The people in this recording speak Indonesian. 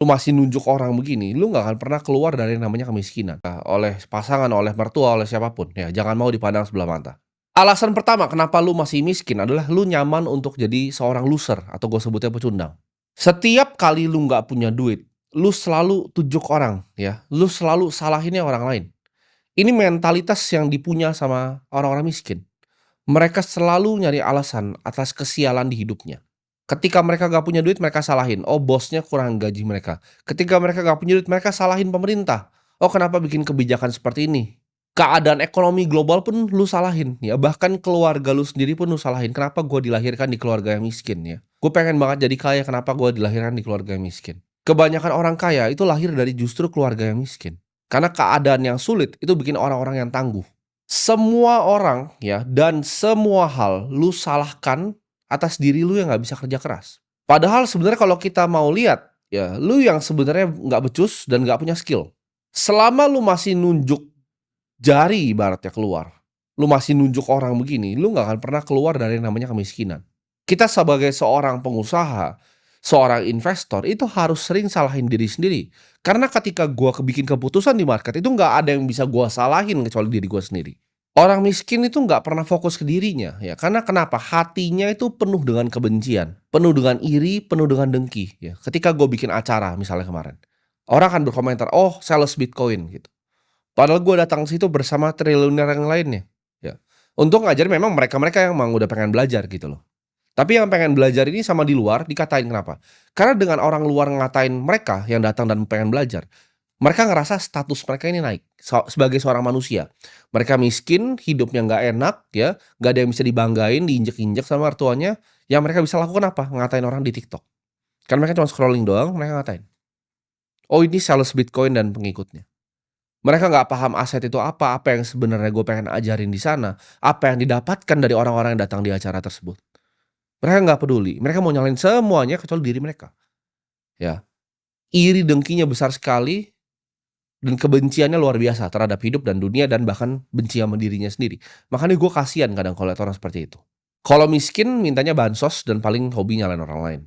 Lu masih nunjuk orang begini, lu nggak akan pernah keluar dari yang namanya kemiskinan. Oleh pasangan, oleh mertua, oleh siapapun, ya jangan mau dipandang sebelah mata. Alasan pertama kenapa lu masih miskin adalah lu nyaman untuk jadi seorang loser atau gue sebutnya pecundang. Setiap kali lu nggak punya duit, lu selalu tunjuk orang ya, lu selalu salahinnya orang lain. Ini mentalitas yang dipunya sama orang-orang miskin. Mereka selalu nyari alasan atas kesialan di hidupnya. Ketika mereka nggak punya duit, mereka salahin, "Oh, bosnya kurang gaji mereka." Ketika mereka nggak punya duit, mereka salahin pemerintah, "Oh, kenapa bikin kebijakan seperti ini?" Keadaan ekonomi global pun lu salahin, ya bahkan keluarga lu sendiri pun lu salahin, "Kenapa gua dilahirkan di keluarga yang miskin ya? Gue pengen banget jadi kaya, kenapa gua dilahirkan di keluarga yang miskin?" Kebanyakan orang kaya itu lahir dari justru keluarga yang miskin. Karena keadaan yang sulit itu bikin orang-orang yang tangguh. Semua orang ya dan semua hal lu salahkan atas diri lu yang nggak bisa kerja keras. Padahal sebenarnya kalau kita mau lihat, ya lu yang sebenarnya nggak becus dan nggak punya skill. Selama lu masih nunjuk jari ibaratnya keluar, lu masih nunjuk orang begini, lu nggak akan pernah keluar dari yang namanya kemiskinan. Kita sebagai seorang pengusaha, seorang investor itu harus sering salahin diri sendiri. Karena ketika gua bikin keputusan di market itu nggak ada yang bisa gua salahin kecuali diri gua sendiri. Orang miskin itu nggak pernah fokus ke dirinya ya, karena kenapa? Hatinya itu penuh dengan kebencian, penuh dengan iri, penuh dengan dengki ya. Ketika gue bikin acara misalnya kemarin, orang akan berkomentar, "Oh, sales Bitcoin," gitu. Padahal gue datang ke situ bersama triliuner yang lainnya, ya. Untuk ngajarin memang mereka-mereka yang emang udah pengen belajar gitu loh. Tapi yang pengen belajar ini sama di luar dikatain kenapa? Karena dengan orang luar ngatain mereka yang datang dan pengen belajar, mereka ngerasa status mereka ini naik, sebagai seorang manusia. Mereka miskin, hidupnya nggak enak ya, nggak ada yang bisa dibanggain, diinjek-injek sama mertuanya, yang mereka bisa lakukan apa? Ngatain orang di TikTok. Kan mereka cuma scrolling doang, mereka ngatain. Oh, ini sales Bitcoin dan pengikutnya. Mereka nggak paham aset itu apa yang sebenarnya gue pengen ajarin di sana, apa yang didapatkan dari orang-orang yang datang di acara tersebut. Mereka nggak peduli, mereka mau nyalain semuanya kecuali diri mereka, ya. Iri dengkinya besar sekali dan kebenciannya luar biasa terhadap hidup dan dunia dan bahkan benci sama dirinya sendiri. Makanya gue kasihan kadang kalau lihat orang seperti itu. Kalau miskin mintanya bansos dan paling hobi nyalain orang lain.